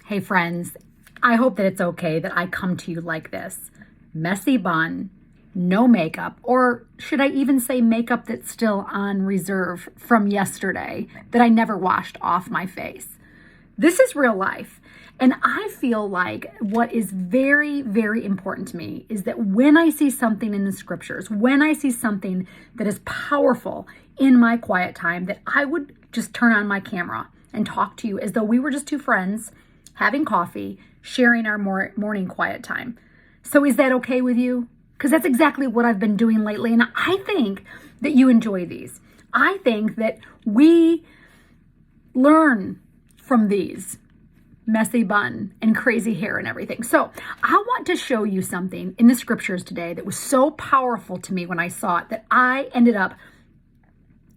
Hey friends, I hope that it's okay that I come to you like this. Messy bun, no makeup, or should I even say makeup that's still on reserve from yesterday that I never washed off my face. This is real life. And I feel like what is very, very important to me is that when I see something in the scriptures, when I see something that is powerful in my quiet time, that I would just turn on my camera and talk to you as though we were just two friends having coffee, sharing our morning quiet time. So is that okay with you? Because that's exactly what I've been doing lately. And I think that you enjoy these. I think that we learn from these. Messy bun and crazy hair and everything. So I want to show you something in the scriptures today that was so powerful to me when I saw it that I ended up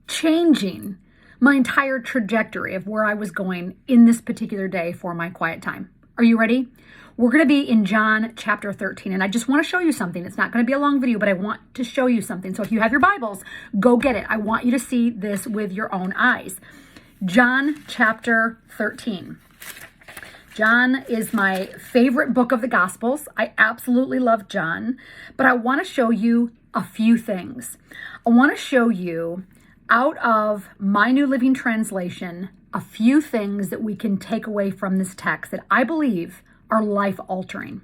changing my entire trajectory of where I was going in this particular day for my quiet time. Are you ready? We're going to be in John chapter 13, and I just want to show you something. It's not going to be a long video, but I want to show you something. So if you have your Bibles, go get it. I want you to see this with your own eyes. John chapter 13. John is my favorite book of the Gospels. I absolutely love John, but I want to show you a few things. I want to show you out of my New Living Translation a few things that we can take away from this text that I believe are life-altering.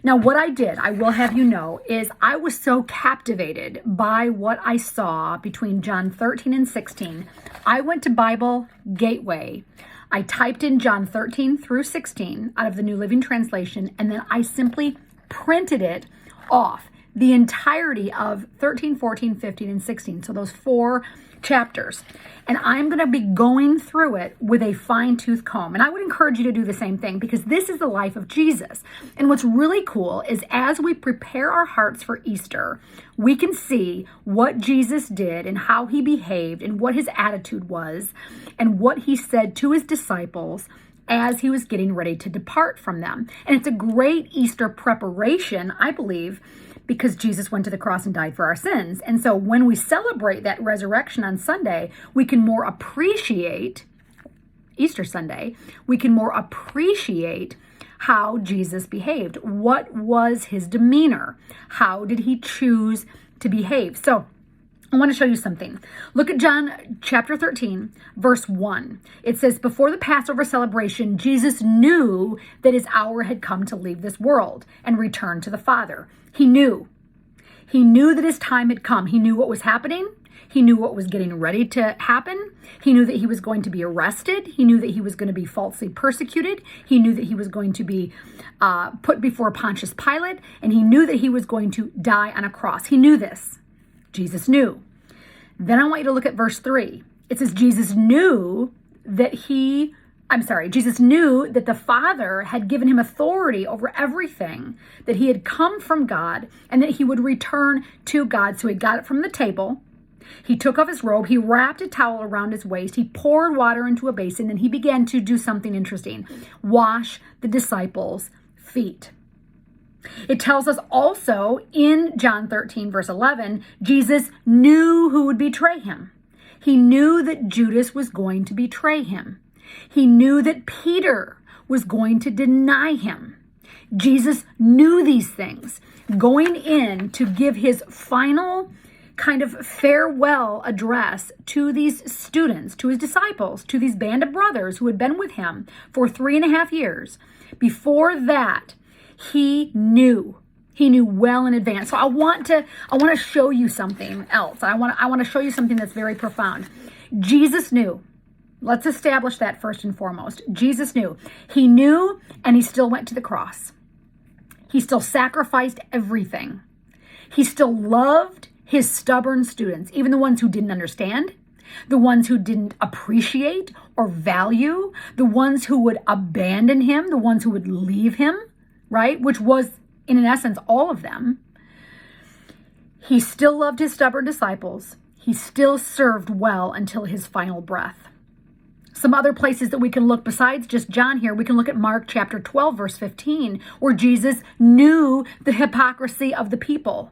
Now, what I did, I will have you know, is I was so captivated by what I saw between John 13 and 16. I went to Bible Gateway. I typed in John 13 through 16 out of the New Living Translation, and then I simply printed it off, the entirety of 13, 14, 15, and 16. So those 4 chapters. And I'm going to be going through it with a fine-tooth comb. And I would encourage you to do the same thing because this is the life of Jesus. And what's really cool is as we prepare our hearts for Easter, we can see what Jesus did and how he behaved and what his attitude was and what he said to his disciples as he was getting ready to depart from them. And it's a great Easter preparation, I believe, because Jesus went to the cross and died for our sins. And so when we celebrate that resurrection on Sunday, we can more appreciate, Easter Sunday, we can more appreciate how Jesus behaved. What was his demeanor? How did he choose to behave? So I want to show you something. Look at John chapter 13, verse 1. It says, before the Passover celebration, Jesus knew that his hour had come to leave this world and return to the Father. He knew. He knew that his time had come. He knew what was happening. He knew what was getting ready to happen. He knew that he was going to be arrested. He knew that he was going to be falsely persecuted. He knew that he was going to be put before Pontius Pilate. And he knew that he was going to die on a cross. He knew this. Jesus knew. Then I want you to look at verse 3. It says Jesus knew that Jesus knew that the Father had given him authority over everything, that he had come from God and that he would return to God. So he got it from the table. He took off his robe. He wrapped a towel around his waist. He poured water into a basin and he began to do something interesting. Wash the disciples' feet. It tells us also in John 13, verse 11, Jesus knew who would betray him. He knew that Judas was going to betray him. He knew that Peter was going to deny him. Jesus knew these things going in to give his final kind of farewell address to these students, to his disciples, to these band of brothers who had been with him for 3.5 years. Before that, he knew well in advance. So I want to show you something else. I want to show you something that's very profound. Jesus knew. Let's establish that first and foremost. Jesus knew. He knew, and he still went to the cross. He still sacrificed everything. He still loved his stubborn students, even the ones who didn't understand, the ones who didn't appreciate or value, the ones who would abandon him, the ones who would leave him, right? Which was, in essence, all of them. He still loved his stubborn disciples. He still served well until his final breath. Some other places that we can look besides just John here, we can look at Mark chapter 12, verse 15, where Jesus knew the hypocrisy of the people.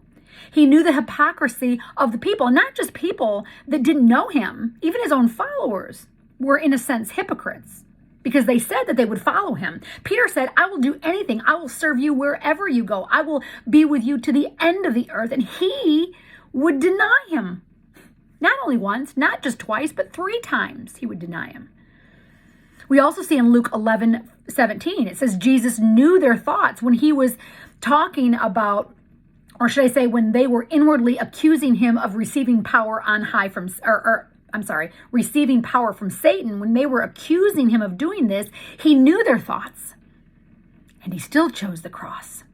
He knew the hypocrisy of the people, not just people that didn't know him. Even his own followers were, in a sense, hypocrites. because they said that they would follow him. Peter said, I will do anything. I will serve you wherever you go. I will be with you to the end of the earth. And he would deny him. Not only once, not just twice, but 3 times he would deny him. We also see in Luke 11:17, it says Jesus knew their thoughts when he was talking about, or should I say, when they were inwardly accusing him of receiving power on high from, receiving power from Satan. When they were accusing him of doing this, he knew their thoughts, and he still chose the cross.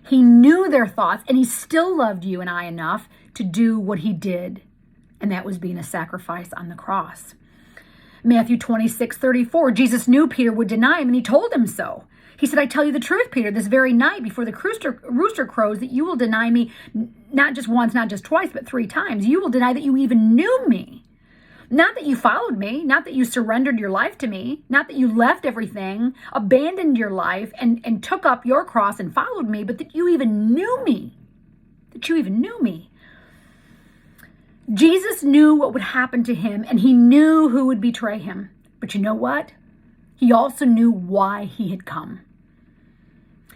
He knew their thoughts, and he still loved you and I enough to do what he did, and that was being a sacrifice on the cross. Matthew 26:34, Jesus knew Peter would deny him, and he told him so. He said, I tell you the truth, Peter, this very night before the rooster crows, that you will deny me not just once, not just twice, but 3 times. You will deny that you even knew me. Not that you followed me, not that you surrendered your life to me, not that you left everything, abandoned your life, and took up your cross and followed me, but that you even knew me. That you even knew me. Jesus knew what would happen to him, and he knew who would betray him. But you know what? He also knew why he had come.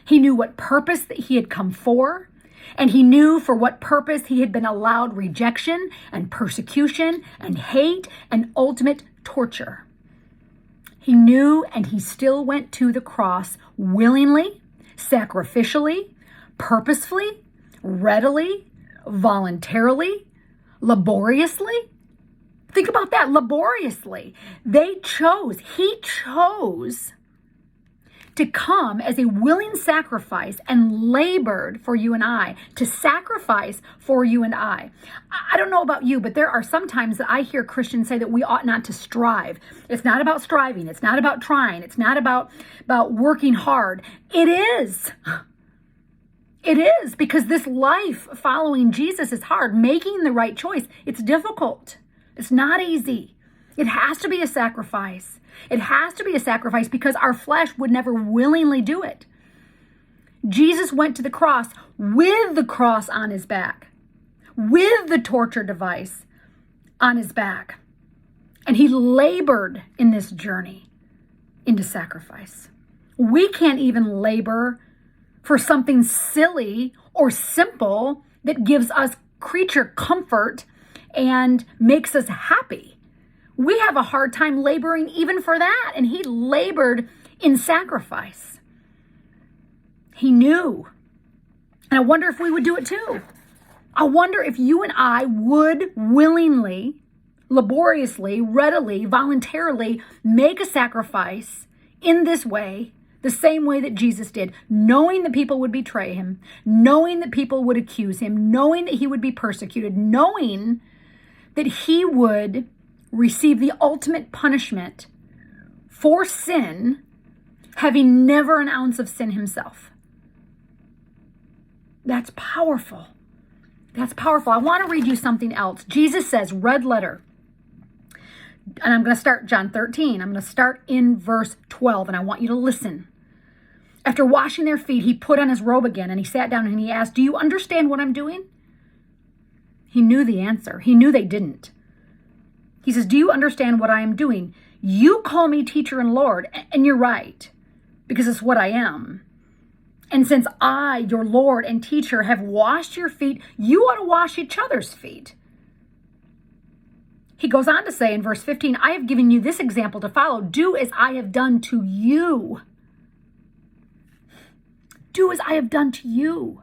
He knew what purpose that he had come for, and he knew for what purpose he had been allowed rejection and persecution and hate and ultimate torture. He knew, and he still went to the cross willingly, sacrificially, purposefully, readily, voluntarily, laboriously. Think about that, laboriously. He chose to come as a willing sacrifice and labored for you and I, to sacrifice for you and I. I don't know about you, but there are some times that I hear Christians say that we ought not to strive. It's not about striving. It's not about trying. It's not about working hard. It is. It is, because this life following Jesus is hard. Making the right choice, it's difficult. It's not easy. It has to be a sacrifice. It has to be a sacrifice because our flesh would never willingly do it. Jesus went to the cross with the cross on his back, with the torture device on his back. And he labored in this journey into sacrifice. We can't even labor for something silly or simple that gives us creature comfort and makes us happy. We have a hard time laboring even for that, and he labored in sacrifice. He knew. And I wonder if we would do it too. I wonder if you and I would willingly, laboriously, readily, voluntarily make a sacrifice in this way, the same way that Jesus did, knowing that people would betray him, knowing that people would accuse him, knowing that he would be persecuted, knowing that he would receive the ultimate punishment for sin, having never an ounce of sin himself. That's powerful. That's powerful. I want to read you something else. Jesus says, red letter, and I'm going to start John 13. I'm going to start in verse 12, and I want you to listen. After washing their feet, he put on his robe again, and he sat down and he asked, do you understand what I'm doing? He knew the answer. He knew they didn't. He says, do you understand what I am doing? You call me teacher and Lord, and you're right, because it's what I am. And since I, your Lord and teacher, have washed your feet, you ought to wash each other's feet. He goes on to say in verse 15, I have given you this example to follow. Do as I have done to you. Do as I have done to you.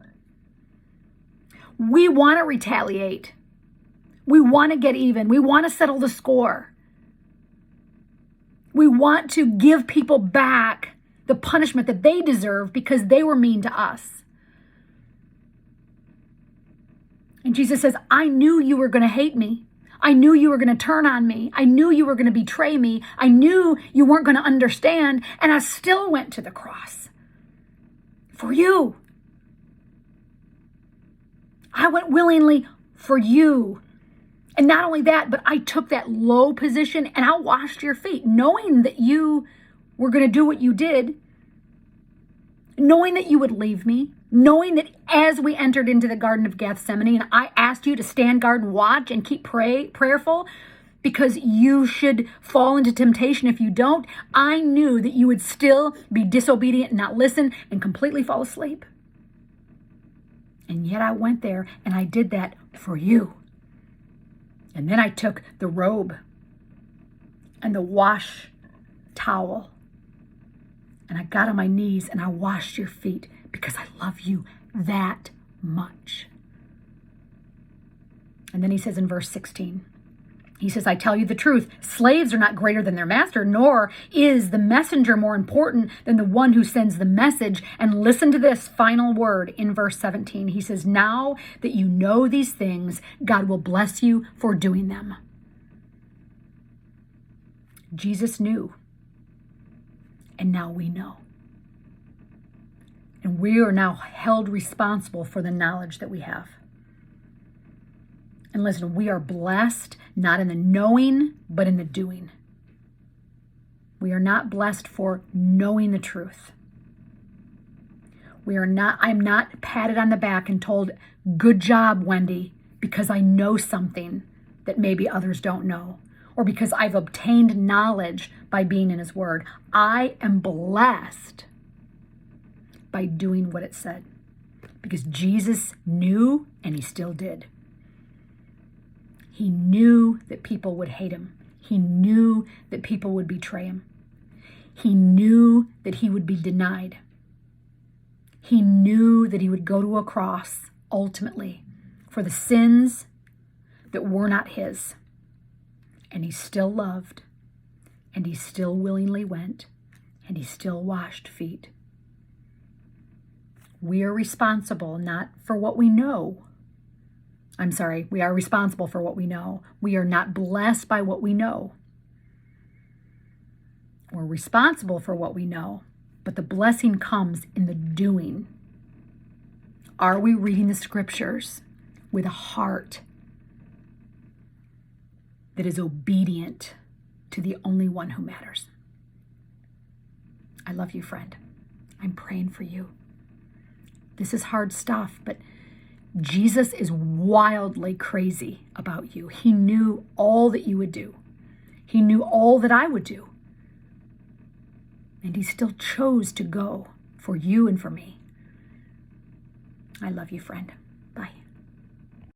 We want to retaliate. We want to get even. We want to settle the score. We want to give people back the punishment that they deserve because they were mean to us. And Jesus says, I knew you were going to hate me. I knew you were going to turn on me. I knew you were going to betray me. I knew you weren't going to understand. And I still went to the cross for you. I went willingly for you. And not only that, but I took that low position and I washed your feet, knowing that you were going to do what you did, knowing that you would leave me, knowing that as we entered into the Garden of Gethsemane and I asked you to stand guard and watch and keep prayerful, because you should fall into temptation if you don't. I knew that you would still be disobedient and not listen and completely fall asleep. And yet I went there and I did that for you. And then I took the robe and the wash towel and I got on my knees and I washed your feet because I love you that much. And then he says in verse 16, he says, I tell you the truth, slaves are not greater than their master, nor is the messenger more important than the one who sends the message. And listen to this final word in verse 17. He says, now that you know these things, God will bless you for doing them. Jesus knew, and now we know. And we are now held responsible for the knowledge that we have. And listen, we are blessed not in the knowing, but in the doing. We are not blessed for knowing the truth. I'm not patted on the back and told, good job, Wendy, because I know something that maybe others don't know, or because I've obtained knowledge by being in his word. I am blessed by doing what it said, because Jesus knew and he still did. He knew that people would hate him. He knew that people would betray him. He knew that he would be denied. He knew that he would go to a cross ultimately for the sins that were not his. And he still loved, and he still willingly went, and he still washed feet. We are responsible not for what we know. We are responsible for what we know. We are not blessed by what we know. We're responsible for what we know, but the blessing comes in the doing. Are we reading the scriptures with a heart that is obedient to the only one who matters? I love you, friend. I'm praying for you. This is hard stuff, but Jesus is wildly crazy about you. He knew all that you would do. He knew all that I would do. And he still chose to go for you and for me. I love you, friend. Bye.